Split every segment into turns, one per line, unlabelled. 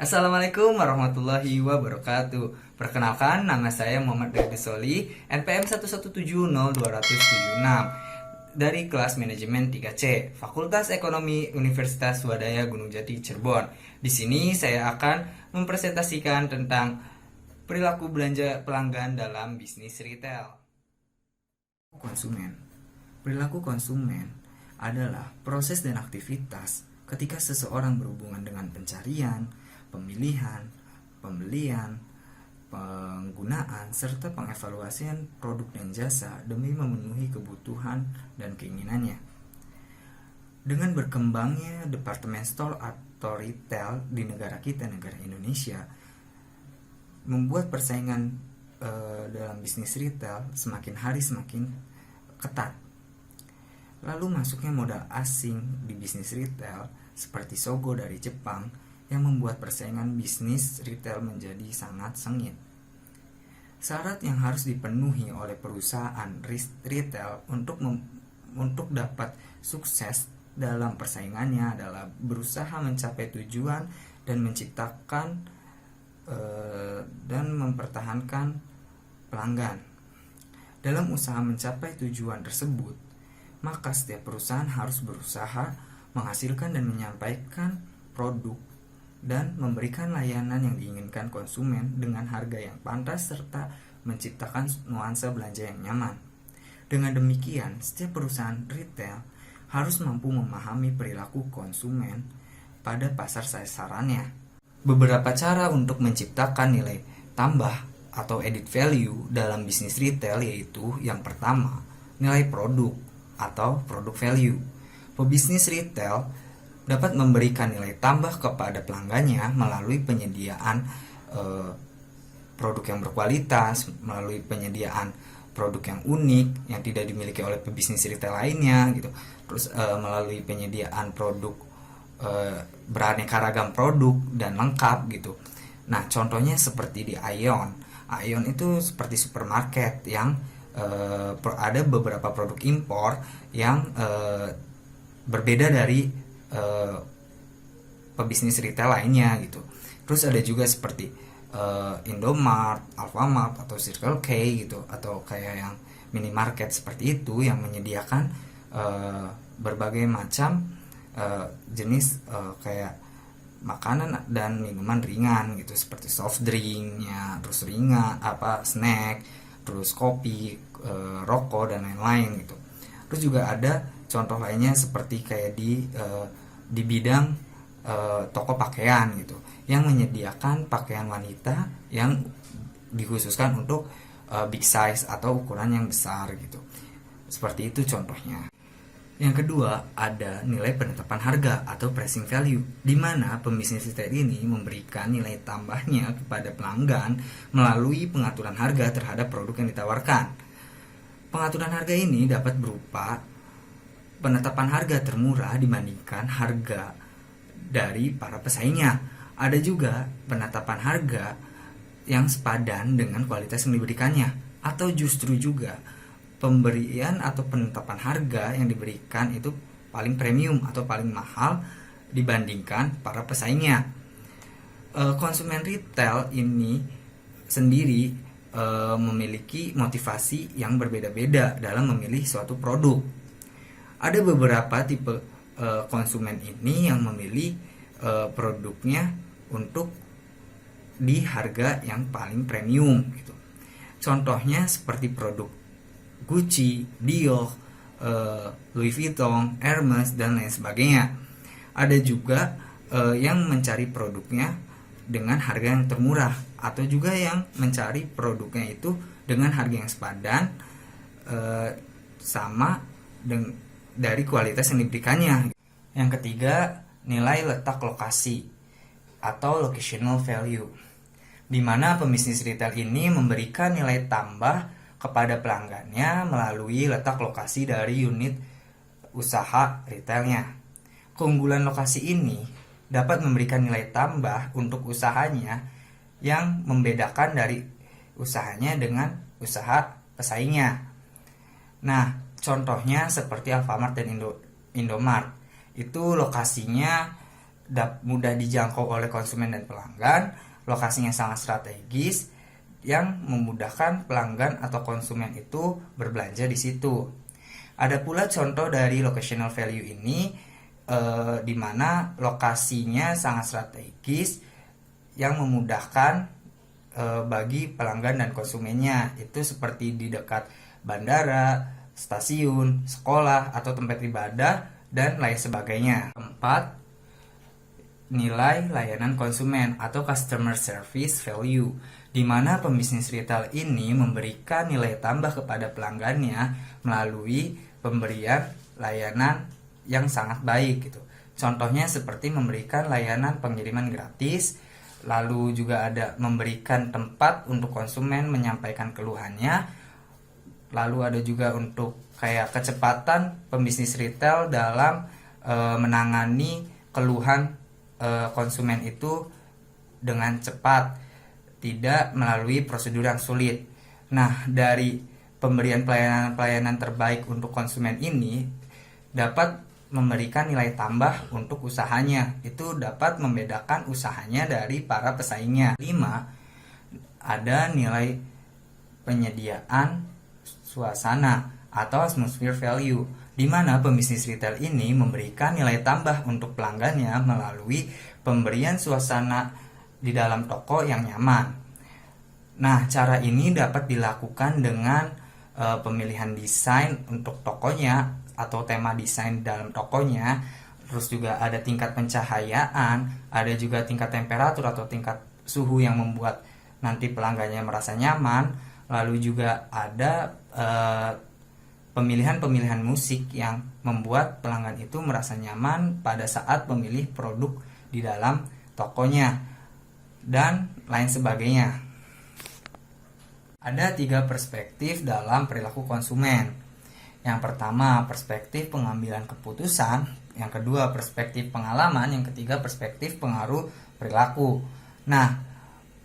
Assalamualaikum warahmatullahi wabarakatuh. Perkenalkan, nama saya Muhammad Riyadi Soli, NPM 1170276 dari kelas manajemen 3C, Fakultas Ekonomi Universitas Swadaya Gunung Jati Cirebon. Di sini saya akan mempresentasikan tentang perilaku belanja pelanggan dalam bisnis retail. Konsumen. Perilaku konsumen adalah proses dan aktivitas ketika seseorang berhubungan dengan pencarian, pemilihan, pembelian, penggunaan, serta pengevaluasian produk dan jasa demi memenuhi kebutuhan dan keinginannya. Dengan berkembangnya departemen store atau retail di negara kita, negara Indonesia, membuat persaingan dalam bisnis retail semakin hari semakin ketat. Lalu masuknya modal asing di bisnis retail seperti Sogo dari Jepang yang membuat persaingan bisnis retail menjadi sangat sengit. Syarat yang harus dipenuhi oleh perusahaan retail untuk dapat sukses dalam persaingannya adalah berusaha mencapai tujuan dan menciptakan dan mempertahankan pelanggan. Dalam usaha mencapai tujuan tersebut, maka setiap perusahaan harus berusaha menghasilkan dan menyampaikan produk dan memberikan layanan yang diinginkan konsumen dengan harga yang pantas serta menciptakan nuansa belanja yang nyaman. Dengan demikian, setiap perusahaan retail harus mampu memahami perilaku konsumen pada pasar sasarannya. Beberapa cara untuk menciptakan nilai tambah atau added value dalam bisnis retail yaitu yang pertama, nilai produk atau product value. Pebisnis retail dapat memberikan nilai tambah kepada pelanggannya melalui penyediaan produk yang berkualitas, melalui penyediaan produk yang unik yang tidak dimiliki oleh pebisnis retail lainnya gitu. Terus melalui penyediaan produk beraneka ragam produk dan lengkap gitu. Nah, contohnya seperti di Aeon. Aeon itu seperti supermarket yang ada beberapa produk impor yang berbeda dari pebisnis retail lainnya gitu. Terus ada juga seperti Indomart, Alfamart atau Circle K gitu, atau kayak yang minimarket seperti itu yang menyediakan berbagai macam jenis kayak makanan dan minuman ringan gitu, seperti soft drinknya, terus ringan snack, terus kopi, rokok dan lain-lain gitu. Terus juga ada contoh lainnya seperti kayak di bidang toko pakaian gitu, yang menyediakan pakaian wanita yang dikhususkan untuk big size atau ukuran yang besar gitu. Seperti itu contohnya. Yang kedua, ada nilai penetapan harga atau pricing value, di mana pembisnis retail ini memberikan nilai tambahnya kepada pelanggan melalui pengaturan harga terhadap produk yang ditawarkan. Pengaturan harga ini dapat berupa penetapan harga termurah dibandingkan harga dari para pesaingnya. Ada juga penetapan harga yang sepadan dengan kualitas yang diberikannya, atau justru juga pemberian atau penetapan harga yang diberikan itu paling premium atau paling mahal dibandingkan para pesaingnya. Konsumen retail ini sendiri memiliki motivasi yang berbeda-beda dalam memilih suatu produk. Ada beberapa tipe konsumen ini yang memilih produknya untuk di harga yang paling premium gitu. Contohnya seperti produk Gucci, Dior, Louis Vuitton, Hermes dan lain sebagainya. Ada juga yang mencari produknya dengan harga yang termurah, atau juga yang mencari produknya itu dengan harga yang sepadan sama dari kualitas yang diberikannya. Yang ketiga, nilai letak lokasi atau locational value, di mana pembisnis retail ini memberikan nilai tambah kepada pelanggannya melalui letak lokasi dari unit usaha retailnya. Keunggulan lokasi ini dapat memberikan nilai tambah untuk usahanya yang membedakan dari usahanya dengan usaha pesaingnya. Nah, contohnya seperti Alfamart dan Indomart. Itu lokasinya mudah dijangkau oleh konsumen dan pelanggan, lokasinya sangat strategis yang memudahkan pelanggan atau konsumen itu berbelanja di situ. Ada pula contoh dari locational value ini di mana lokasinya sangat strategis yang memudahkan bagi pelanggan dan konsumennya, itu seperti di dekat bandara, stasiun, sekolah, atau tempat ibadah, dan lain sebagainya. Keempat, nilai layanan konsumen atau customer service value, di mana pembisnis retail ini memberikan nilai tambah kepada pelanggannya melalui pemberian layanan yang sangat baik gitu. Contohnya seperti memberikan layanan pengiriman gratis, lalu juga ada memberikan tempat untuk konsumen menyampaikan keluhannya, lalu ada juga untuk kayak kecepatan pembisnis retail dalam menangani keluhan konsumen itu dengan cepat, tidak melalui prosedur yang sulit. Nah, dari pemberian pelayanan terbaik untuk konsumen ini dapat memberikan nilai tambah untuk usahanya. Itu dapat membedakan usahanya dari para pesaingnya. 5. Ada nilai penyediaan suasana atau atmosphere value, di mana pembisnis retail ini memberikan nilai tambah untuk pelanggannya melalui pemberian suasana di dalam toko yang nyaman. Nah, cara ini dapat dilakukan dengan pemilihan desain untuk tokonya atau tema desain dalam tokonya, terus juga ada tingkat pencahayaan, ada juga tingkat temperatur atau tingkat suhu yang membuat nanti pelanggannya merasa nyaman, lalu juga ada pemilihan musik yang membuat pelanggan itu merasa nyaman pada saat memilih produk di dalam tokonya, dan lain sebagainya. Ada 3 perspektif dalam perilaku konsumen. Yang pertama, perspektif pengambilan keputusan. Yang kedua, perspektif pengalaman. Yang ketiga, perspektif pengaruh perilaku. Nah,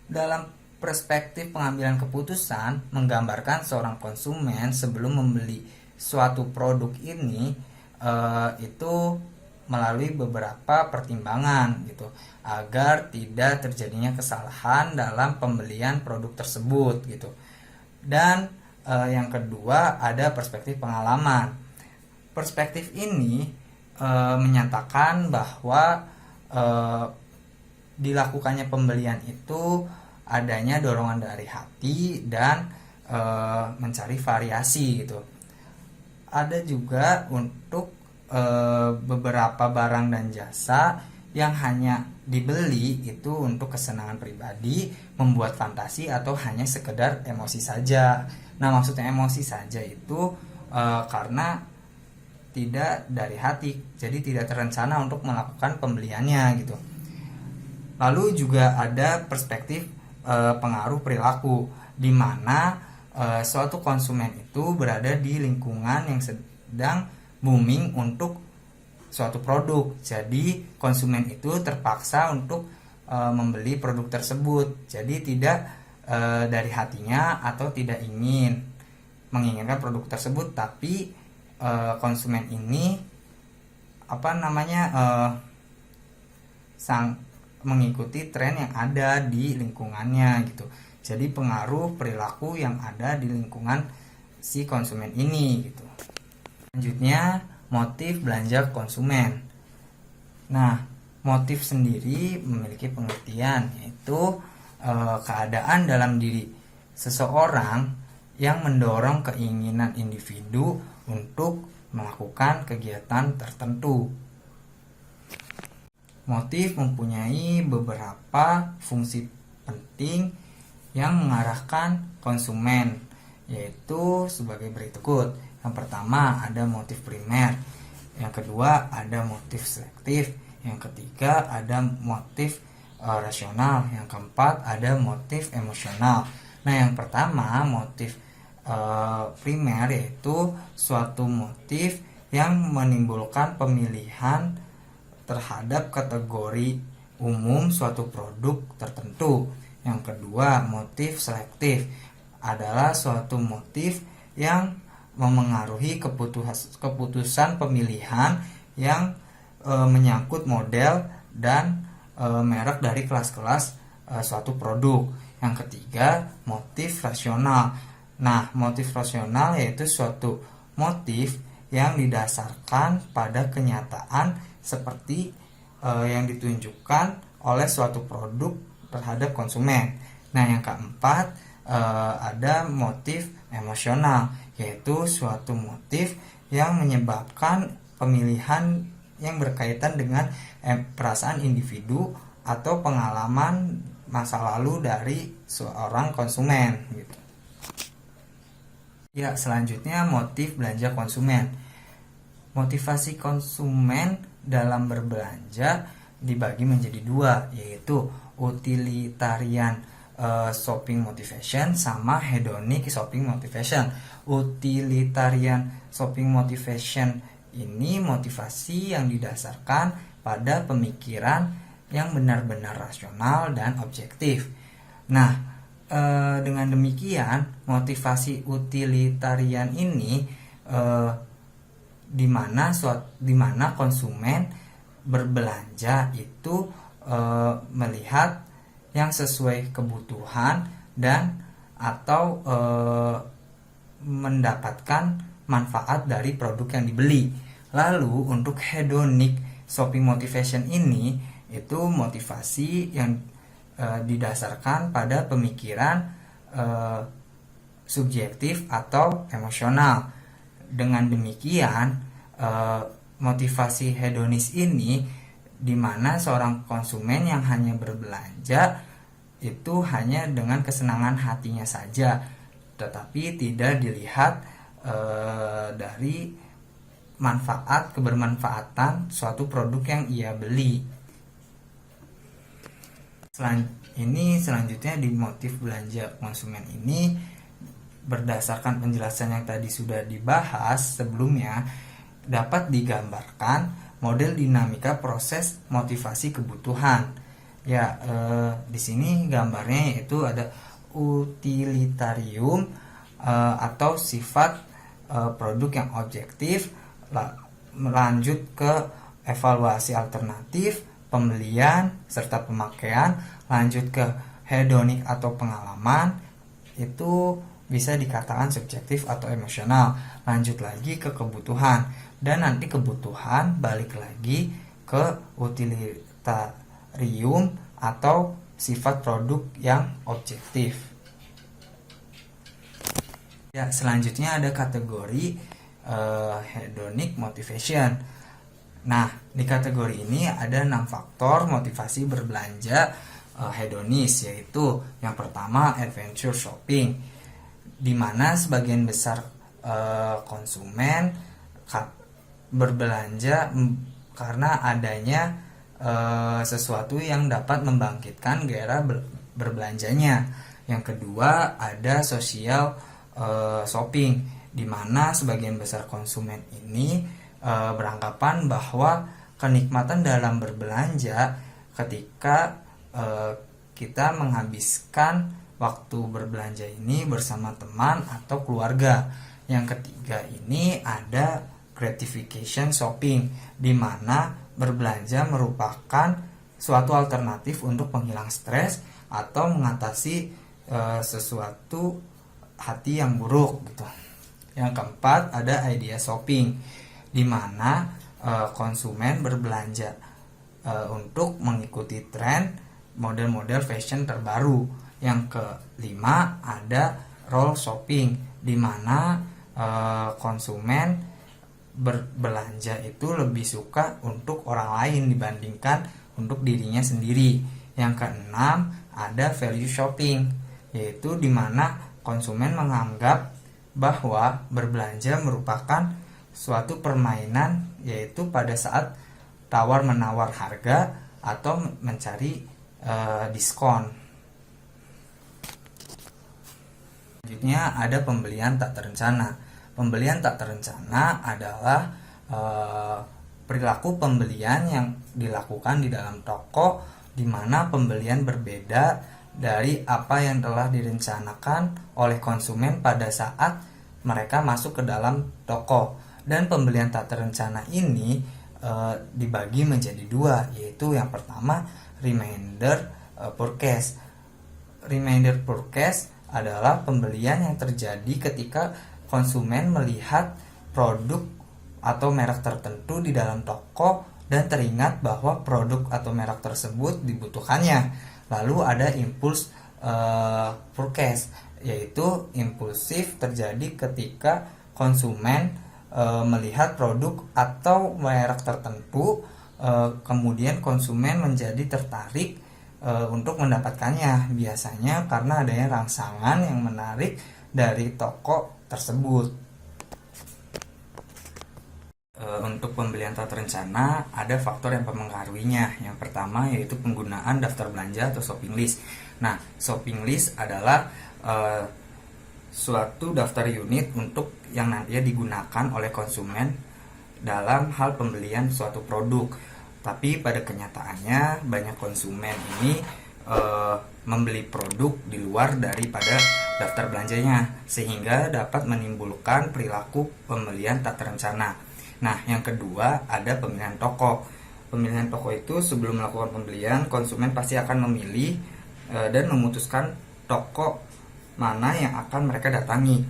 dalam perspektif pengambilan keputusan menggambarkan seorang konsumen sebelum membeli suatu produk ini itu melalui beberapa pertimbangan gitu, agar tidak terjadinya kesalahan dalam pembelian produk tersebut gitu. Dan yang kedua ada perspektif pengalaman. Perspektif ini menyatakan bahwa dilakukannya pembelian itu adanya dorongan dari hati dan mencari variasi gitu. Ada juga untuk beberapa barang dan jasa yang hanya dibeli itu untuk kesenangan pribadi, membuat fantasi, atau hanya sekedar emosi saja. Nah, maksudnya emosi saja itu karena tidak dari hati, jadi tidak terencana untuk melakukan pembeliannya gitu. Lalu juga ada perspektif pengaruh perilaku, di mana suatu konsumen itu berada di lingkungan yang sedang booming untuk suatu produk, jadi konsumen itu terpaksa untuk membeli produk tersebut, jadi tidak dari hatinya atau tidak menginginkan produk tersebut, tapi konsumen ini mengikuti tren yang ada di lingkungannya gitu. Jadi pengaruh perilaku yang ada di lingkungan si konsumen ini gitu. Selanjutnya, motif belanja konsumen. Nah, motif sendiri memiliki pengertian, yaitu keadaan dalam diri seseorang yang mendorong keinginan individu untuk melakukan kegiatan tertentu. Motif mempunyai beberapa fungsi penting yang mengarahkan konsumen, yaitu sebagai berikut. Yang pertama ada motif primer, yang kedua ada motif selektif, yang ketiga ada motif rasional, yang keempat ada motif emosional. Nah, yang pertama motif primer yaitu suatu motif yang menimbulkan pemilihan terhadap kategori umum suatu produk tertentu. Yang kedua, motif selektif adalah suatu motif yang memengaruhi keputusan pemilihan yang menyangkut model dan merek dari kelas-kelas suatu produk. Yang ketiga, motif rasional. Nah, motif rasional yaitu suatu motif yang didasarkan pada kenyataan seperti yang ditunjukkan oleh suatu produk terhadap konsumen. Nah, yang keempat, ada motif emosional, yaitu suatu motif yang menyebabkan pemilihan yang berkaitan dengan perasaan individu atau pengalaman masa lalu dari seorang konsumen gitu. Ya, selanjutnya motif belanja konsumen. Motivasi konsumen dalam berbelanja dibagi menjadi dua, yaitu utilitarian shopping motivation sama hedonic shopping motivation. Utilitarian shopping motivation ini motivasi yang didasarkan pada pemikiran yang benar-benar rasional dan objektif. Nah, dengan demikian motivasi utilitarian ini di mana konsumen berbelanja itu melihat yang sesuai kebutuhan dan atau mendapatkan manfaat dari produk yang dibeli. Lalu untuk hedonic shopping motivation ini itu motivasi yang didasarkan pada pemikiran subjektif atau emosional. Dengan demikian motivasi hedonis ini di mana seorang konsumen yang hanya berbelanja itu hanya dengan kesenangan hatinya saja, tetapi tidak dilihat dari kebermanfaatan suatu produk yang ia beli. Selanjutnya di motif belanja konsumen ini, berdasarkan penjelasan yang tadi sudah dibahas sebelumnya, dapat digambarkan model dinamika proses motivasi kebutuhan. Ya, di sini gambarnya yaitu ada utilitarium atau sifat produk yang objektif, lanjut ke evaluasi alternatif, pembelian serta pemakaian, lanjut ke hedonic atau pengalaman, itu bisa dikatakan subjektif atau emosional, lanjut lagi ke kebutuhan, dan nanti kebutuhan balik lagi ke utilitarium atau sifat produk yang objektif. Ya, selanjutnya ada kategori hedonic motivation. Nah, di kategori ini ada 6 faktor motivasi berbelanja hedonis, yaitu yang pertama adventure shopping, di mana sebagian besar konsumen berbelanja karena adanya sesuatu yang dapat membangkitkan gairah berbelanjanya. Yang kedua ada social shopping, di mana sebagian besar konsumen ini beranggapan bahwa kenikmatan dalam berbelanja ketika kita menghabiskan waktu berbelanja ini bersama teman atau keluarga. Yang ketiga ini ada gratification shopping, di mana berbelanja merupakan suatu alternatif untuk penghilang stres atau mengatasi sesuatu hati yang buruk gitu. Yang keempat ada idea shopping, di mana konsumen berbelanja untuk mengikuti tren model-model fashion terbaru. Yang kelima ada role shopping, di mana konsumen berbelanja itu lebih suka untuk orang lain dibandingkan untuk dirinya sendiri. Yang keenam ada value shopping, yaitu di mana konsumen menganggap bahwa berbelanja merupakan suatu permainan, yaitu pada saat tawar-menawar harga atau mencari diskon. Selanjutnya ada pembelian tak terencana. Pembelian tak terencana adalah perilaku pembelian yang dilakukan di dalam toko, di mana pembelian berbeda dari apa yang telah direncanakan oleh konsumen pada saat mereka masuk ke dalam toko. Dan pembelian tak terencana ini dibagi menjadi dua, yaitu yang pertama remainder purchase. Remainder purchase adalah pembelian yang terjadi ketika konsumen melihat produk atau merek tertentu di dalam toko dan teringat bahwa produk atau merek tersebut dibutuhkannya. Lalu ada impulse purchase, yaitu impulsif terjadi ketika konsumen melihat produk atau merek tertentu, kemudian konsumen menjadi tertarik untuk mendapatkannya, biasanya karena adanya rangsangan yang menarik dari toko tersebut. Untuk pembelian tak terencana ada faktor yang mempengaruhinya. Yang pertama yaitu penggunaan daftar belanja atau shopping list. Nah, shopping list adalah suatu daftar unit untuk yang nantinya digunakan oleh konsumen dalam hal pembelian suatu produk. Tapi pada kenyataannya banyak konsumen ini membeli produk di luar daripada daftar belanjanya, sehingga dapat menimbulkan perilaku pembelian tak terencana. Nah, yang kedua ada pemilihan toko. Pemilihan toko itu sebelum melakukan pembelian, konsumen pasti akan memilih dan memutuskan toko mana yang akan mereka datangi.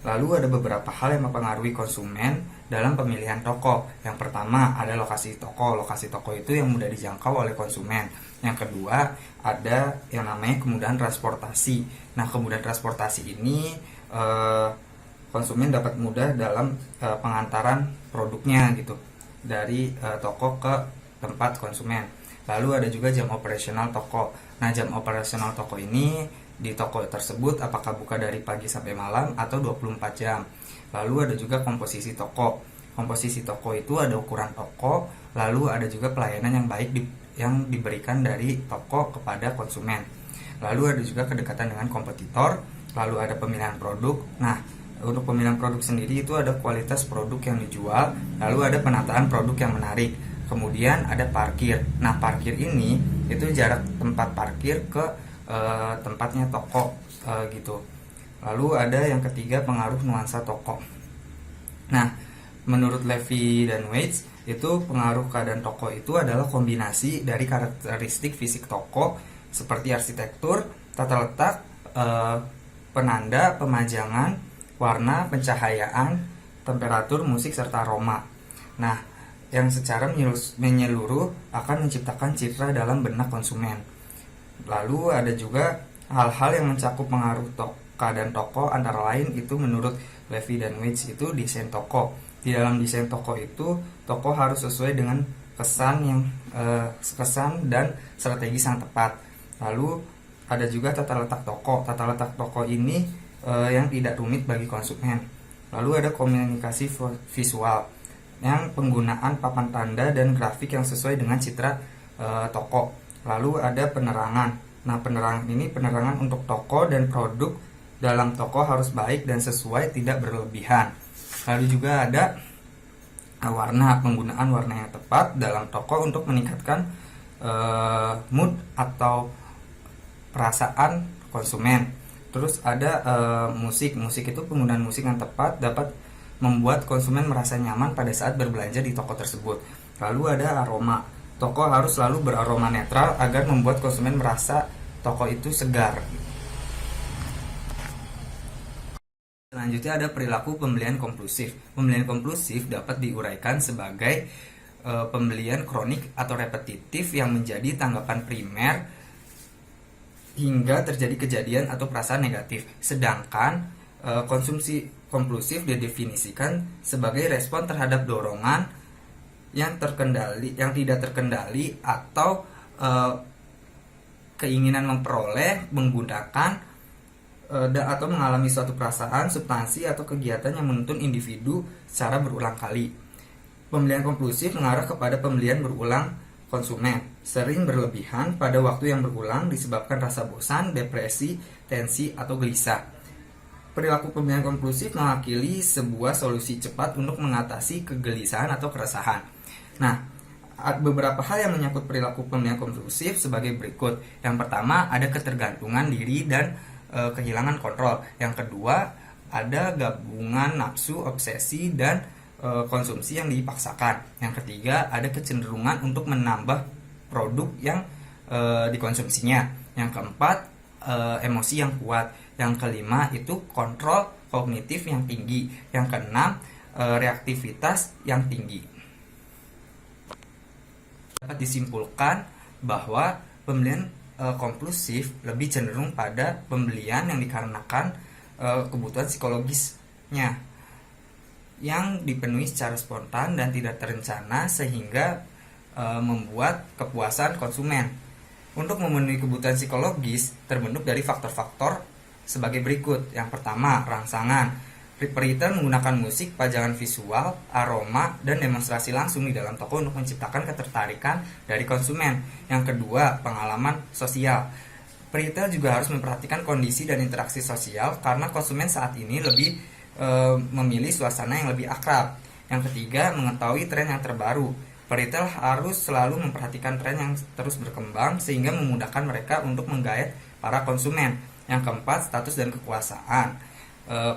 Lalu ada beberapa hal yang mempengaruhi konsumen dalam pemilihan toko. Yang pertama ada lokasi toko. Lokasi toko itu yang mudah dijangkau oleh konsumen. Yang kedua ada yang namanya kemudahan transportasi. Nah, kemudahan transportasi ini konsumen dapat mudah dalam pengantaran produknya gitu dari toko ke tempat konsumen. Lalu ada juga jam operasional toko. Nah, jam operasional toko ini di toko tersebut apakah buka dari pagi sampai malam atau 24 jam. Lalu ada juga komposisi toko. Komposisi toko itu ada ukuran toko, lalu ada juga pelayanan yang baik yang diberikan dari toko kepada konsumen. Lalu ada juga kedekatan dengan kompetitor, lalu ada pemilihan produk. Nah, untuk pemilihan produk sendiri itu ada kualitas produk yang dijual, lalu ada penataan produk yang menarik, kemudian ada parkir. Nah, parkir ini itu jarak tempat parkir ke tempatnya toko gitu. Lalu ada yang ketiga pengaruh nuansa toko. Nah, menurut Levy dan Weiss itu pengaruh keadaan toko itu adalah kombinasi dari karakteristik fisik toko seperti arsitektur, tata letak, penanda, pemajangan, warna, pencahayaan, temperatur, musik, serta aroma. Nah, yang secara menyeluruh akan menciptakan citra dalam benak konsumen. Lalu ada juga hal-hal yang mencakup pengaruh keadaan toko, antara lain itu menurut Levy dan Weiss itu desain toko. Di dalam desain toko itu, toko harus sesuai dengan kesan dan strategi yang tepat. Lalu ada juga tata letak toko. Tata letak toko ini yang tidak rumit bagi konsumen. Lalu ada komunikasi visual, yang penggunaan papan tanda dan grafik yang sesuai dengan citra toko. Lalu ada penerangan. Nah, penerangan ini penerangan untuk toko dan produk dalam toko harus baik dan sesuai, tidak berlebihan. Lalu juga ada warna, penggunaan warna yang tepat dalam toko untuk meningkatkan mood atau perasaan konsumen. Terus ada musik itu penggunaan musik yang tepat dapat membuat konsumen merasa nyaman pada saat berbelanja di toko tersebut. Lalu ada aroma. Toko harus selalu beraroma netral agar membuat konsumen merasa toko itu segar. Selanjutnya ada perilaku pembelian kompulsif. Pembelian kompulsif dapat diuraikan sebagai pembelian kronik atau repetitif yang menjadi tanggapan primer hingga terjadi kejadian atau perasaan negatif. Sedangkan konsumsi kompulsif didefinisikan sebagai respon terhadap dorongan yang tidak terkendali atau keinginan memperoleh, menggunakan atau mengalami suatu perasaan, substansi atau kegiatan yang menuntun individu secara berulang kali. Pembelian kompulsif mengarah kepada pembelian berulang konsumen, sering berlebihan pada waktu yang berulang disebabkan rasa bosan, depresi, tensi, atau gelisah. Perilaku pembelian kompulsif mewakili sebuah solusi cepat untuk mengatasi kegelisahan atau keresahan. Nah, beberapa hal yang menyangkut perilaku pembelian kompulsif sebagai berikut. Yang pertama, ada ketergantungan diri dan kehilangan kontrol. Yang kedua, ada gabungan nafsu, obsesi, dan konsumsi yang dipaksakan. Yang ketiga, ada kecenderungan untuk menambah produk yang dikonsumsinya. Yang keempat, emosi yang kuat. Yang kelima itu kontrol kognitif yang tinggi. Yang keenam, reaktivitas yang tinggi. Dapat disimpulkan bahwa pembelian kompulsif lebih cenderung pada pembelian yang dikarenakan kebutuhan psikologisnya yang dipenuhi secara spontan dan tidak terencana, sehingga membuat kepuasan konsumen. Untuk memenuhi kebutuhan psikologis terbentuk dari faktor-faktor sebagai berikut. Yang pertama, rangsangan. Retail menggunakan musik, pajangan visual, aroma, dan demonstrasi langsung di dalam toko untuk menciptakan ketertarikan dari konsumen. Yang kedua, pengalaman sosial. Retail juga harus memperhatikan kondisi dan interaksi sosial karena konsumen saat ini lebih memilih suasana yang lebih akrab. Yang ketiga, mengetahui tren yang terbaru. Retail harus selalu memperhatikan tren yang terus berkembang sehingga memudahkan mereka untuk menggait para konsumen. Yang keempat, status dan kekuasaan.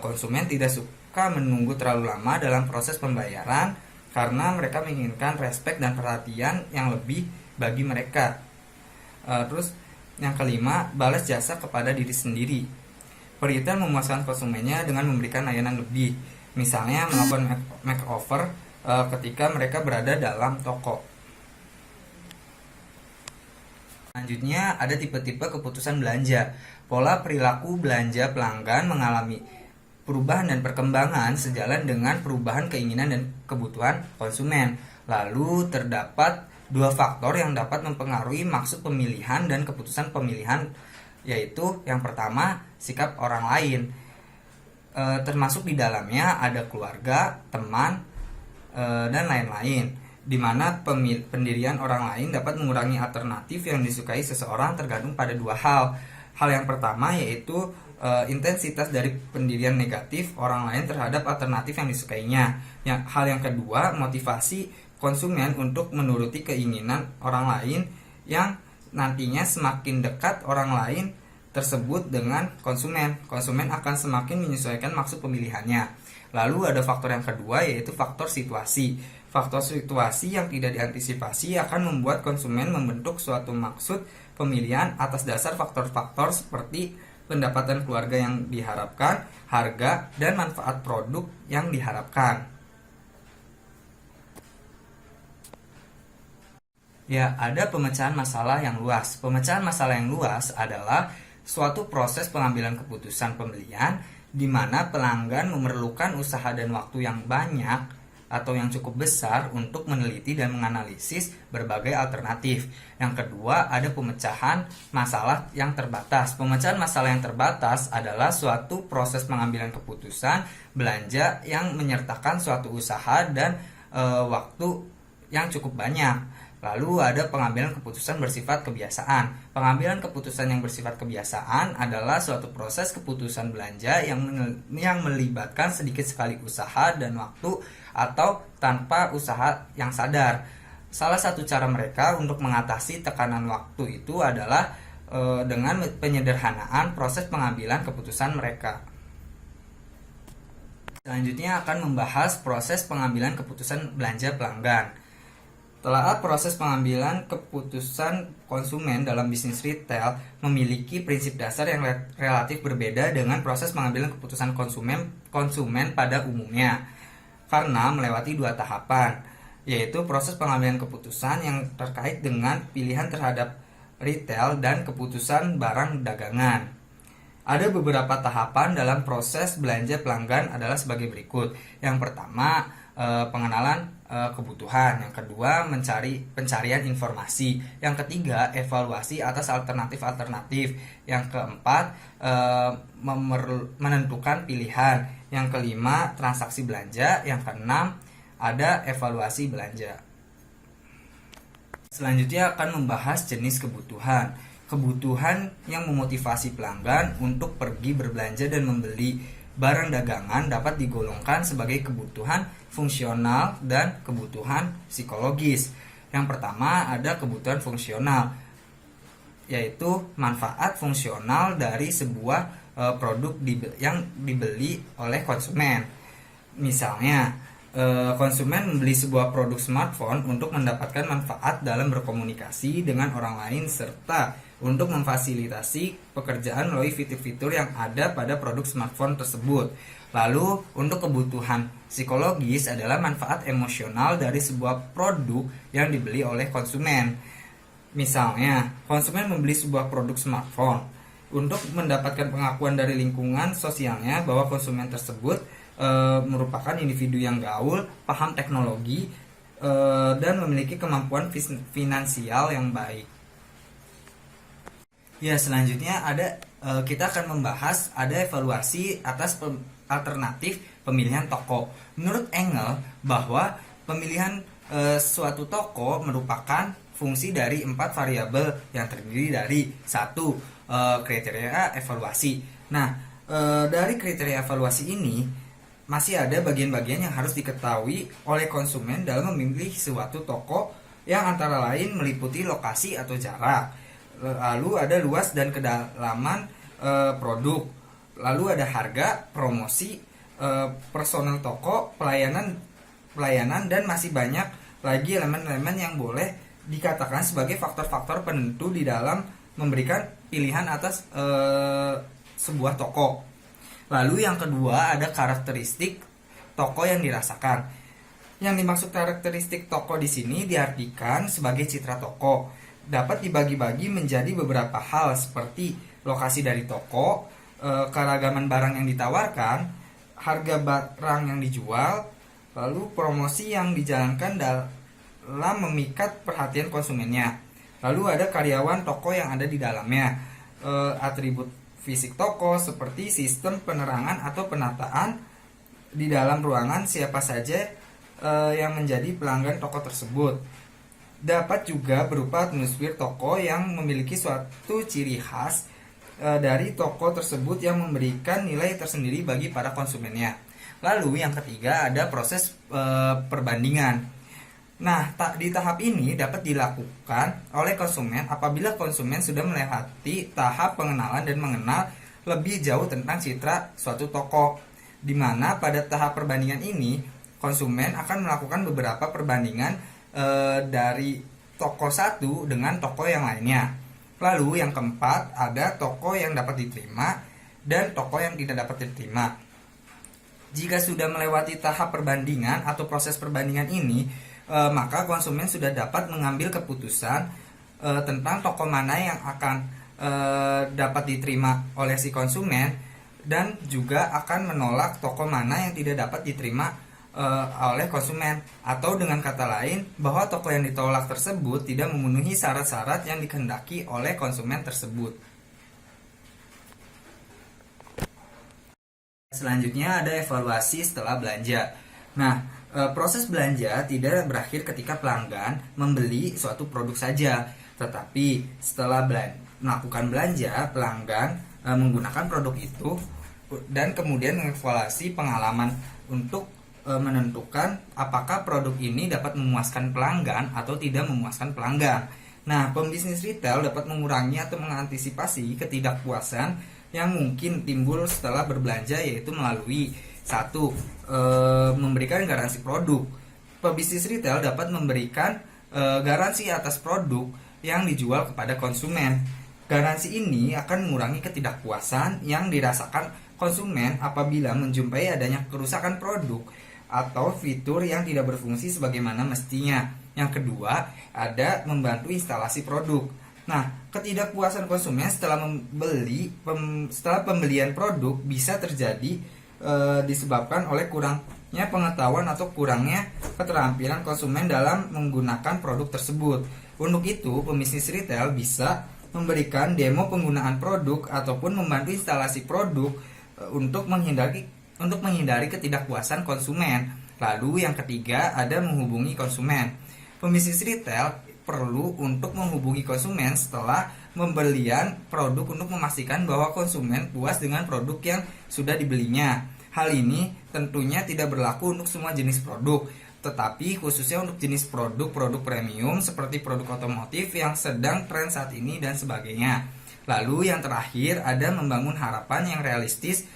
Konsumen tidak suka menunggu terlalu lama dalam proses pembayaran karena mereka menginginkan respek dan perhatian yang lebih bagi mereka. Terus yang kelima, balas jasa kepada diri sendiri. Retail memuaskan konsumennya dengan memberikan layanan lebih, misalnya melakukan makeover ketika mereka berada dalam toko. Selanjutnya ada tipe-tipe keputusan belanja. Pola perilaku belanja pelanggan mengalami perubahan dan perkembangan sejalan dengan perubahan keinginan dan kebutuhan konsumen. Lalu terdapat dua faktor yang dapat mempengaruhi maksud pemilihan dan keputusan pemilihan, yaitu yang pertama, sikap orang lain. Termasuk di dalamnya ada keluarga, teman, dan lain-lain, di mana pendirian orang lain dapat mengurangi alternatif yang disukai seseorang tergantung pada dua hal. Hal yang pertama yaitu intensitas dari pendirian negatif orang lain terhadap alternatif yang disukainya. Hal yang kedua, motivasi konsumen untuk menuruti keinginan orang lain yang nantinya semakin dekat orang lain tersebut dengan konsumen akan semakin menyesuaikan maksud pemilihannya. Lalu ada faktor yang kedua yaitu faktor situasi. Faktor situasi yang tidak diantisipasi akan membuat konsumen membentuk suatu maksud pemilihan atas dasar faktor-faktor seperti pendapatan keluarga yang diharapkan, harga, dan manfaat produk yang diharapkan. Ya, ada pemecahan masalah yang luas. Pemecahan masalah yang luas adalah suatu proses pengambilan keputusan pembelian di mana pelanggan memerlukan usaha dan waktu yang banyak atau yang cukup besar untuk meneliti dan menganalisis berbagai alternatif. Yang kedua, ada pemecahan masalah yang terbatas. Pemecahan masalah yang terbatas adalah suatu proses pengambilan keputusan belanja yang menyertakan suatu usaha dan waktu yang cukup banyak. Lalu ada pengambilan keputusan bersifat kebiasaan. Pengambilan keputusan yang bersifat kebiasaan adalah suatu proses keputusan belanja yang melibatkan sedikit sekali usaha dan waktu atau tanpa usaha yang sadar. Salah satu cara mereka untuk mengatasi tekanan waktu itu adalah dengan penyederhanaan proses pengambilan keputusan mereka. Selanjutnya akan membahas proses pengambilan keputusan belanja pelanggan. Telah proses pengambilan keputusan konsumen dalam bisnis retail memiliki prinsip dasar yang relatif berbeda dengan proses pengambilan keputusan konsumen pada umumnya, karena melewati dua tahapan, yaitu proses pengambilan keputusan yang terkait dengan pilihan terhadap retail dan keputusan barang dagangan. Ada beberapa tahapan dalam proses belanja pelanggan adalah sebagai berikut. Yang pertama, pengenalan kebutuhan. Yang kedua, pencarian informasi. Yang ketiga, evaluasi atas alternatif-alternatif. Yang keempat, menentukan pilihan. Yang kelima, transaksi belanja. Yang keenam, ada evaluasi belanja. Selanjutnya akan membahas jenis kebutuhan. Kebutuhan yang memotivasi pelanggan untuk pergi berbelanja dan membeli barang dagangan dapat digolongkan sebagai kebutuhan fungsional dan kebutuhan psikologis. Yang pertama ada kebutuhan fungsional, yaitu manfaat fungsional dari sebuah produk yang dibeli oleh konsumen. Misalnya konsumen membeli sebuah produk smartphone untuk mendapatkan manfaat dalam berkomunikasi dengan orang lain serta untuk memfasilitasi pekerjaan melalui fitur-fitur yang ada pada produk smartphone tersebut. Lalu, untuk kebutuhan psikologis adalah manfaat emosional dari sebuah produk yang dibeli oleh konsumen. Misalnya, konsumen membeli sebuah produk smartphone untuk mendapatkan pengakuan dari lingkungan sosialnya bahwa konsumen tersebut merupakan individu yang gaul, paham teknologi, dan memiliki kemampuan finansial yang baik. Ya, selanjutnya kita akan membahas ada evaluasi atas alternatif pemilihan toko. Menurut Engel bahwa pemilihan suatu toko merupakan fungsi dari 4 variabel yang terdiri dari 1. Kriteria evaluasi. Nah, dari kriteria evaluasi ini masih ada bagian-bagian yang harus diketahui oleh konsumen dalam memilih suatu toko yang antara lain meliputi lokasi atau jarak. Lalu ada luas dan kedalaman produk. Lalu ada harga, promosi, personel toko, pelayanan dan masih banyak lagi elemen-elemen yang boleh dikatakan sebagai faktor-faktor penentu di dalam memberikan pilihan atas sebuah toko. Lalu yang kedua ada karakteristik toko yang dirasakan. Yang dimaksud karakteristik toko di sini diartikan sebagai citra toko. Dapat dibagi-bagi menjadi beberapa hal seperti lokasi dari toko, keragaman barang yang ditawarkan, harga barang yang dijual, lalu promosi yang dijalankan dalam memikat perhatian konsumennya. Lalu ada karyawan toko yang ada di dalamnya, atribut fisik toko seperti sistem penerangan atau penataan di dalam ruangan siapa saja yang menjadi pelanggan toko tersebut. Dapat juga berupa atmosfer toko yang memiliki suatu ciri khas dari toko tersebut yang memberikan nilai tersendiri bagi para konsumennya. Lalu yang ketiga ada proses perbandingan. Nah, di tahap ini dapat dilakukan oleh konsumen apabila konsumen sudah melewati tahap pengenalan dan mengenal lebih jauh tentang citra suatu toko, di mana pada tahap perbandingan ini konsumen akan melakukan beberapa perbandingan dari toko satu dengan toko yang lainnya. Lalu yang keempat ada toko yang dapat diterima dan toko yang tidak dapat diterima. Jika sudah melewati tahap perbandingan atau proses perbandingan ini, maka konsumen sudah dapat mengambil keputusan tentang toko mana yang akan dapat diterima oleh si konsumen dan juga akan menolak toko mana yang tidak dapat diterima oleh konsumen, atau dengan kata lain bahwa toko yang ditolak tersebut tidak memenuhi syarat-syarat yang dikehendaki oleh konsumen tersebut. Selanjutnya ada evaluasi setelah belanja. Nah, proses belanja tidak berakhir ketika pelanggan membeli suatu produk saja, tetapi setelah melakukan belanja, pelanggan menggunakan produk itu dan kemudian mengevaluasi pengalaman untuk menentukan apakah produk ini dapat memuaskan pelanggan atau tidak memuaskan pelanggan. Nah, pembisnis retail dapat mengurangi atau mengantisipasi ketidakpuasan yang mungkin timbul setelah berbelanja, yaitu melalui 1. Memberikan garansi produk. Pembisnis retail dapat memberikan garansi atas produk yang dijual kepada konsumen. Garansi ini akan mengurangi ketidakpuasan yang dirasakan konsumen apabila menjumpai adanya kerusakan produk atau fitur yang tidak berfungsi sebagaimana mestinya. Yang kedua, ada membantu instalasi produk. Nah, ketidakpuasan konsumen setelah pembelian produk bisa terjadi disebabkan oleh kurangnya pengetahuan atau kurangnya keterampilan konsumen dalam menggunakan produk tersebut. Untuk itu, pembisnis retail bisa memberikan demo penggunaan produk ataupun membantu instalasi produk untuk menghindari ketidakpuasan konsumen. Lalu yang ketiga ada menghubungi konsumen. Pembisnis retail perlu untuk menghubungi konsumen setelah pembelian produk untuk memastikan bahwa konsumen puas dengan produk yang sudah dibelinya. Hal ini tentunya tidak berlaku untuk semua jenis produk, tetapi khususnya untuk jenis produk premium seperti produk otomotif yang sedang tren saat ini dan sebagainya. Lalu yang terakhir ada membangun harapan yang realistis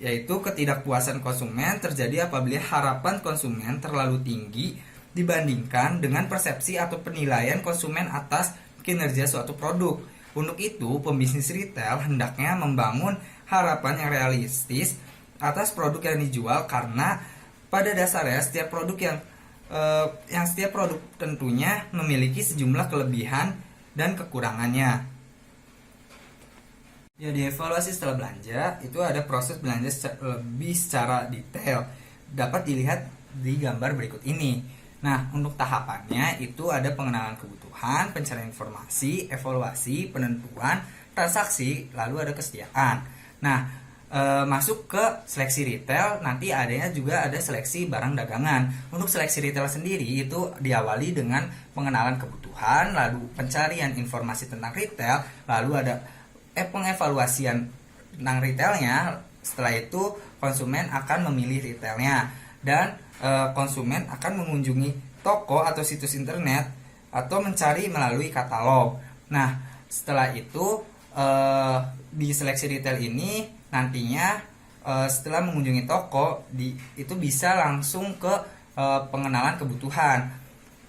yaitu ketidakpuasan konsumen terjadi apabila harapan konsumen terlalu tinggi dibandingkan dengan persepsi atau penilaian konsumen atas kinerja suatu produk. Untuk itu, pembisnis retail hendaknya membangun harapan yang realistis atas produk yang dijual, karena pada dasarnya setiap produk setiap produk tentunya memiliki sejumlah kelebihan dan kekurangannya. Ya, dievaluasi setelah belanja itu ada proses belanja secara detail, dapat dilihat di gambar berikut ini. Nah, untuk tahapannya itu ada pengenalan kebutuhan, pencarian informasi, evaluasi, penentuan, transaksi, lalu ada kesetiaan. Nah, masuk ke seleksi retail, nanti adanya juga ada seleksi barang dagangan. Untuk seleksi retail sendiri itu diawali dengan pengenalan kebutuhan, lalu pencarian informasi tentang retail, lalu ada pengevaluasian tentang retailnya. Setelah itu konsumen akan memilih retailnya, dan konsumen akan mengunjungi toko atau situs internet atau mencari melalui katalog. Nah, setelah itu di seleksi retail ini nantinya setelah mengunjungi toko itu bisa langsung ke pengenalan kebutuhan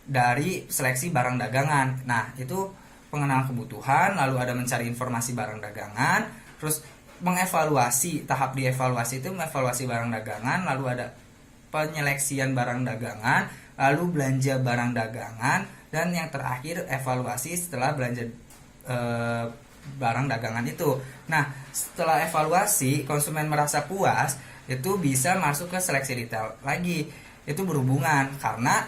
dari seleksi barang dagangan. Nah, itu pengenalan kebutuhan, lalu ada mencari informasi barang dagangan, terus mengevaluasi. Tahap dievaluasi itu mengevaluasi barang dagangan, lalu ada penyeleksian barang dagangan, lalu belanja barang dagangan, dan yang terakhir evaluasi setelah belanja barang dagangan itu. Nah, setelah evaluasi konsumen merasa puas, itu bisa masuk ke seleksi retail lagi. Itu berhubungan karena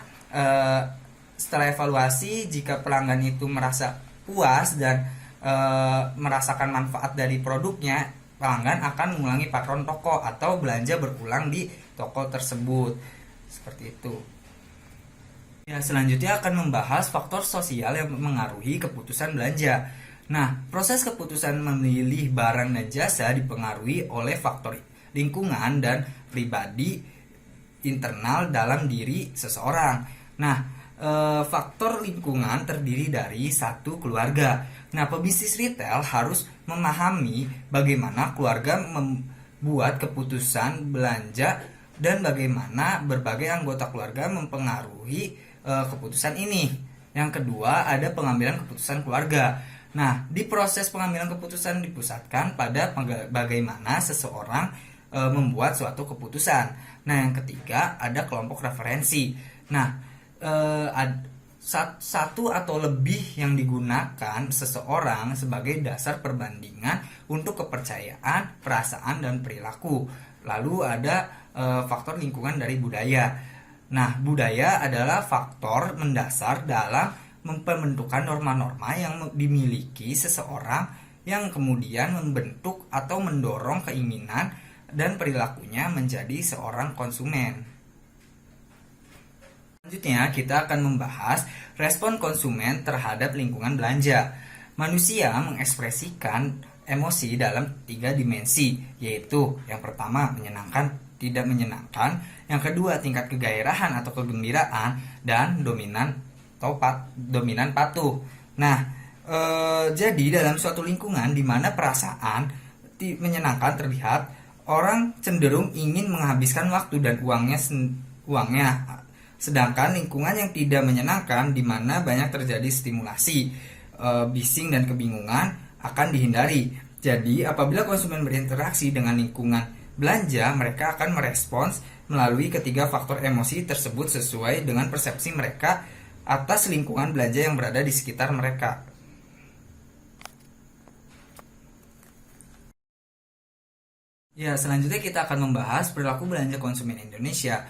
setelah evaluasi, jika pelanggan itu merasa puas dan merasakan manfaat dari produknya, pelanggan akan mengulangi patron toko atau belanja berulang di toko tersebut. Seperti itu. Ya, selanjutnya akan membahas faktor sosial yang mengaruhi keputusan belanja. Nah, proses keputusan memilih barang dan jasa dipengaruhi oleh faktor lingkungan dan pribadi internal dalam diri seseorang. Nah, faktor lingkungan terdiri dari satu keluarga. Nah, pebisnis retail harus memahami bagaimana keluarga membuat keputusan belanja dan bagaimana berbagai anggota keluarga mempengaruhi keputusan ini. Yang kedua, ada pengambilan keputusan keluarga. Nah, di proses pengambilan keputusan dipusatkan pada bagaimana seseorang membuat suatu keputusan. Nah, yang ketiga, ada kelompok referensi. Nah, satu atau lebih yang digunakan seseorang sebagai dasar perbandingan untuk kepercayaan, perasaan, dan perilaku. Lalu ada faktor lingkungan dari budaya. Nah, budaya adalah faktor mendasar dalam pembentukan norma-norma yang dimiliki seseorang yang kemudian membentuk atau mendorong keinginan dan perilakunya menjadi seorang konsumen. Selanjutnya kita akan membahas respon konsumen terhadap lingkungan belanja. Manusia mengekspresikan emosi dalam 3 dimensi, yaitu yang pertama menyenangkan, tidak menyenangkan, yang kedua tingkat kegairahan atau kegembiraan, dan dominan patuh. Nah, jadi dalam suatu lingkungan di mana perasaan menyenangkan terlihat, orang cenderung ingin menghabiskan waktu dan uangnya. Sedangkan lingkungan yang tidak menyenangkan di mana banyak terjadi stimulasi, bising dan kebingungan akan dihindari. Jadi, apabila konsumen berinteraksi dengan lingkungan belanja, mereka akan merespons melalui ketiga faktor emosi tersebut sesuai dengan persepsi mereka atas lingkungan belanja yang berada di sekitar mereka. Ya, selanjutnya kita akan membahas perilaku belanja konsumen Indonesia.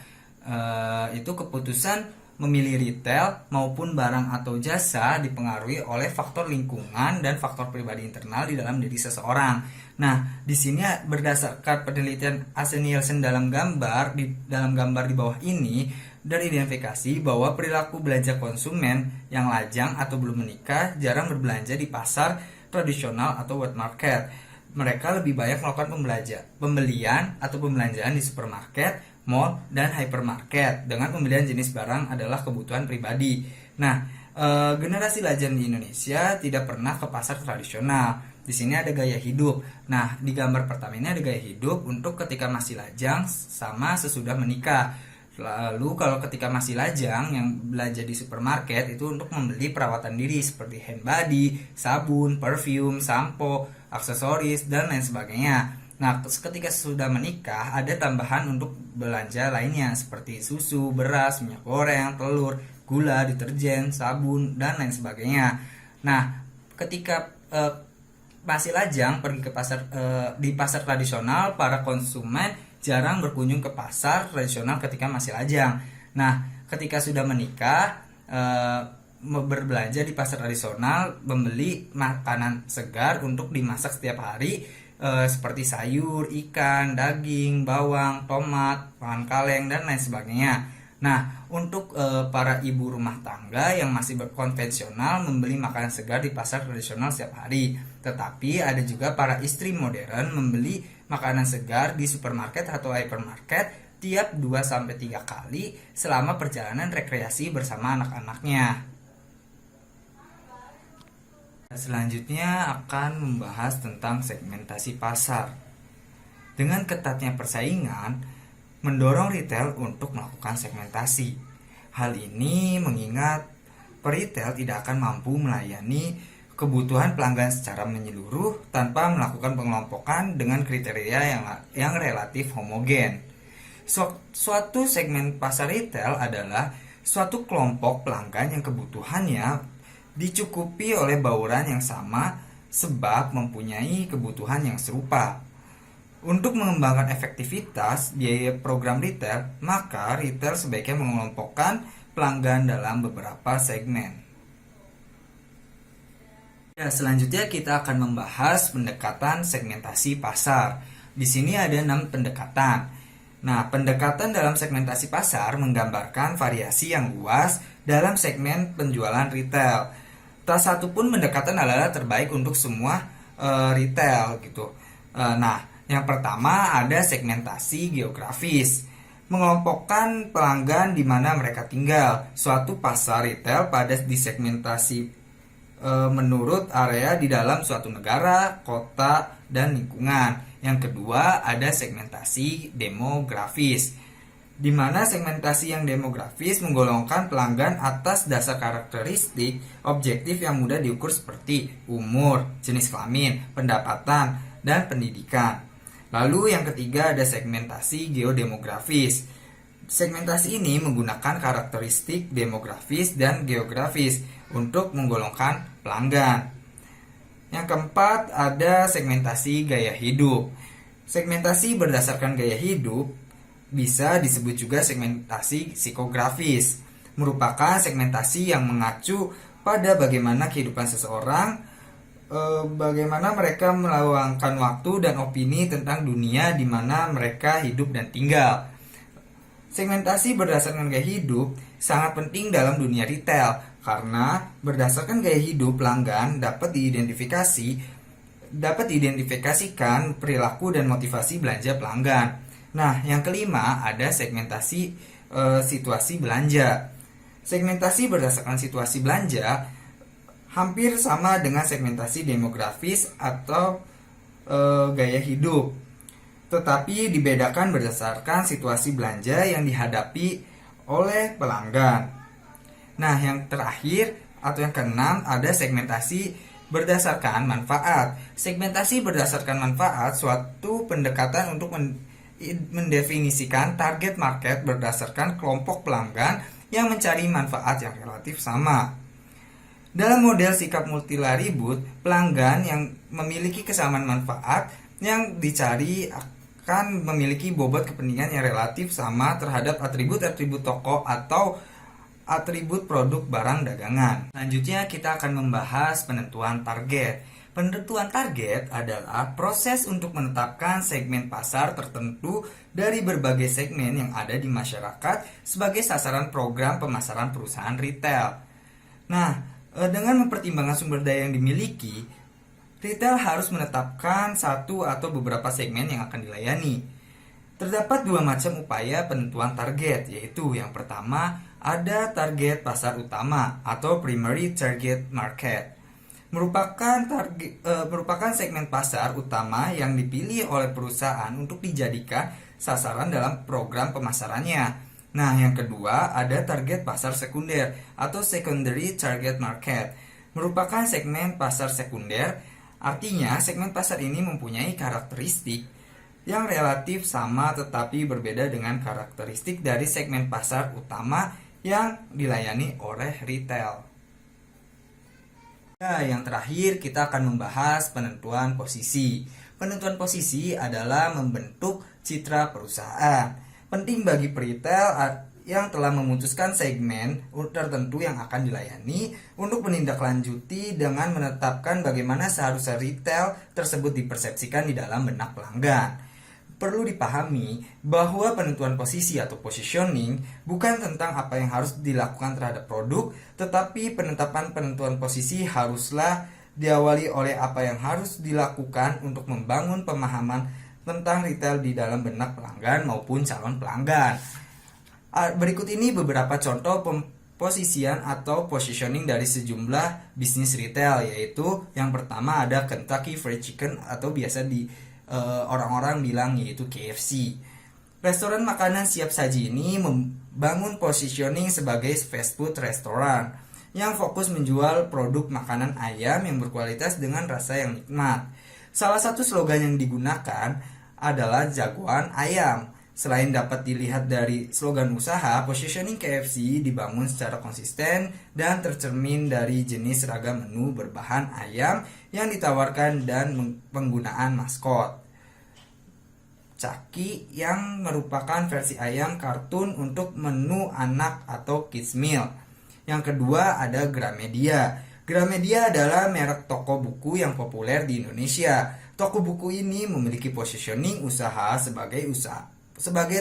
Itu keputusan memilih retail maupun barang atau jasa dipengaruhi oleh faktor lingkungan dan faktor pribadi internal di dalam diri seseorang. Nah, di sini berdasarkan penelitian AC Nielsen dalam gambar di bawah ini teridentifikasi bahwa perilaku belanja konsumen yang lajang atau belum menikah jarang berbelanja di pasar tradisional atau wet market. Mereka lebih banyak melakukan pembelian atau pembelanjaan di supermarket, mall, dan hypermarket dengan pembelian jenis barang adalah kebutuhan pribadi. Nah, generasi lajang di Indonesia tidak pernah ke pasar tradisional. Di sini ada gaya hidup. Nah, di gambar pertama ini ada gaya hidup untuk ketika masih lajang sama sesudah menikah. Lalu kalau ketika masih lajang yang belanja di supermarket itu untuk membeli perawatan diri seperti hand body, sabun, perfume, sampo, aksesoris, dan lain sebagainya. Nah, ketika sudah menikah ada tambahan untuk belanja lainnya seperti susu, beras, minyak goreng, telur, gula, deterjen, sabun, dan lain sebagainya. Nah, ketika masih lajang pergi ke pasar, di pasar tradisional, para konsumen jarang berkunjung ke pasar tradisional ketika masih lajang. Nah, ketika sudah menikah, berbelanja di pasar tradisional, membeli makanan segar untuk dimasak setiap hari, seperti sayur, ikan, daging, bawang, tomat, pangan kaleng, dan lain sebagainya. Nah, untuk para ibu rumah tangga yang masih berkonvensional membeli makanan segar di pasar tradisional setiap hari. Tetapi ada juga para istri modern membeli makanan segar di supermarket atau hypermarket tiap 2-3 kali selama perjalanan rekreasi bersama anak-anaknya. Selanjutnya akan membahas tentang segmentasi pasar. Dengan ketatnya persaingan mendorong retail untuk melakukan segmentasi. Hal ini mengingat retail tidak akan mampu melayani kebutuhan pelanggan secara menyeluruh tanpa melakukan pengelompokan dengan kriteria yang relatif homogen. Suatu segmen pasar retail adalah suatu kelompok pelanggan yang kebutuhannya dicukupi oleh bauran yang sama sebab mempunyai kebutuhan yang serupa. Untuk mengembangkan efektivitas biaya program retail, maka retail sebaiknya mengelompokkan pelanggan dalam beberapa segmen. Ya, selanjutnya kita akan membahas pendekatan segmentasi pasar. Di sini ada 6 pendekatan. Nah, pendekatan dalam segmentasi pasar menggambarkan variasi yang luas dalam segmen penjualan retail. Tak satu pun pendekatan adalah terbaik untuk semua retail gitu. Yang pertama ada segmentasi geografis, mengelompokkan pelanggan di mana mereka tinggal. Suatu pasar retail pada disegmentasi menurut area di dalam suatu negara, kota, dan lingkungan. Yang kedua ada segmentasi demografis, di mana segmentasi yang demografis menggolongkan pelanggan atas dasar karakteristik objektif yang mudah diukur seperti umur, jenis kelamin, pendapatan, dan pendidikan. Lalu yang ketiga ada segmentasi geodemografis. Segmentasi ini menggunakan karakteristik demografis dan geografis untuk menggolongkan pelanggan. Yang keempat ada segmentasi gaya hidup. Segmentasi berdasarkan gaya hidup bisa disebut juga segmentasi psikografis. Merupakan segmentasi yang mengacu pada bagaimana kehidupan seseorang, bagaimana mereka meluangkan waktu dan opini tentang dunia di mana mereka hidup dan tinggal. Segmentasi berdasarkan gaya hidup sangat penting dalam dunia retail karena berdasarkan gaya hidup pelanggan dapat diidentifikasikan perilaku dan motivasi belanja pelanggan. Nah, yang kelima ada segmentasi situasi belanja. Segmentasi berdasarkan situasi belanja hampir sama dengan segmentasi demografis atau gaya hidup, tetapi dibedakan berdasarkan situasi belanja yang dihadapi oleh pelanggan. Nah, yang terakhir atau yang keenam ada segmentasi berdasarkan manfaat. Segmentasi berdasarkan manfaat suatu pendekatan untuk mendefinisikan target market berdasarkan kelompok pelanggan yang mencari manfaat yang relatif sama. Dalam model sikap multilaribut, pelanggan yang memiliki kesamaan manfaat yang dicari akan memiliki bobot kepentingan yang relatif sama terhadap atribut-atribut toko atau atribut produk barang dagangan. Selanjutnya kita akan membahas penentuan target. Penentuan target adalah proses untuk menetapkan segmen pasar tertentu dari berbagai segmen yang ada di masyarakat sebagai sasaran program pemasaran perusahaan retail. Nah, dengan mempertimbangkan sumber daya yang dimiliki, retail harus menetapkan satu atau beberapa segmen yang akan dilayani. Terdapat dua macam upaya penentuan target, yaitu yang pertama ada target pasar utama atau primary target market. merupakan segmen pasar utama yang dipilih oleh perusahaan untuk dijadikan sasaran dalam program pemasarannya. Nah, yang kedua ada target pasar sekunder atau secondary target market. Merupakan segmen pasar sekunder, artinya segmen pasar ini mempunyai karakteristik yang relatif sama tetapi berbeda dengan karakteristik dari segmen pasar utama yang dilayani oleh retail. Nah, yang terakhir kita akan membahas penentuan posisi. Penentuan posisi adalah membentuk citra perusahaan. Penting bagi peritel yang telah memutuskan segmen tertentu yang akan dilayani untuk menindaklanjuti dengan menetapkan bagaimana seharusnya retail tersebut dipersepsikan di dalam benak pelanggan. Perlu dipahami bahwa penentuan posisi atau positioning bukan tentang apa yang harus dilakukan terhadap produk, tetapi penentuan posisi haruslah diawali oleh apa yang harus dilakukan untuk membangun pemahaman tentang retail di dalam benak pelanggan maupun calon pelanggan. Berikut ini beberapa contoh posisian atau positioning dari sejumlah bisnis retail, yaitu yang pertama ada Kentucky Fried Chicken atau biasa orang-orang bilang yaitu KFC. Restoran makanan siap saji ini membangun positioning sebagai fast food restoran yang fokus menjual produk makanan ayam yang berkualitas dengan rasa yang nikmat. Salah satu slogan yang digunakan adalah jagoan ayam. Selain dapat dilihat dari slogan usaha, positioning KFC dibangun secara konsisten dan tercermin dari jenis ragam menu berbahan ayam yang ditawarkan dan penggunaan maskot. Chucky yang merupakan versi ayam kartun untuk menu anak atau kids meal. Yang kedua ada Gramedia. Gramedia adalah merek toko buku yang populer di Indonesia. Toko buku ini memiliki positioning usaha sebagai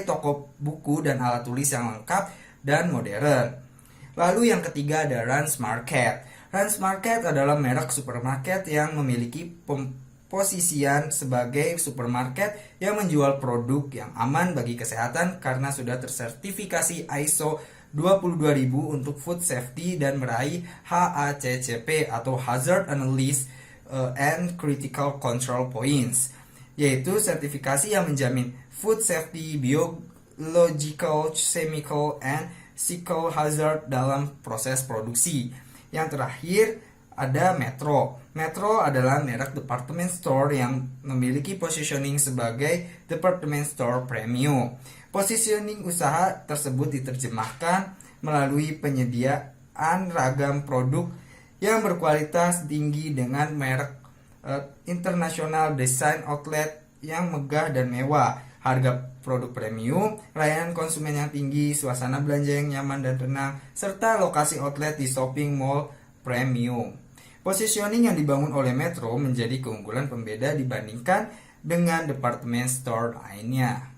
toko buku dan alat tulis yang lengkap dan modern. Lalu yang ketiga ada Rand's Market. Rand's Market adalah merek supermarket yang memiliki posisian sebagai supermarket yang menjual produk yang aman bagi kesehatan karena sudah tersertifikasi ISO 22000 untuk food safety dan meraih HACCP atau Hazard Analysis and Critical Control Points, yaitu sertifikasi yang menjamin food safety, biological, chemical, and psycho hazard dalam proses produksi. Yang terakhir ada Metro. Metro adalah merek department store yang memiliki positioning sebagai department store premium. Positioning usaha tersebut diterjemahkan melalui penyediaan ragam produk yang berkualitas tinggi dengan merek internasional, desain outlet yang megah dan mewah, harga produk premium, layanan konsumen yang tinggi, suasana belanja yang nyaman dan tenang, serta lokasi outlet di shopping mall premium. Positioning yang dibangun oleh Metro menjadi keunggulan pembeda dibandingkan dengan department store lainnya.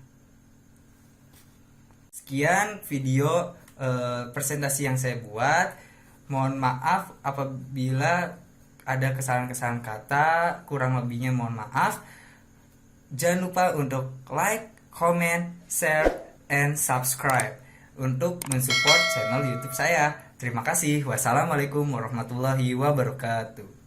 Sekian video presentasi yang saya buat. Mohon maaf apabila ada kesalahan-kesalahan kata, kurang lebihnya mohon maaf. Jangan lupa untuk like, comment, share, and subscribe untuk mensupport channel YouTube saya. Terima kasih. Wassalamualaikum warahmatullahi wabarakatuh.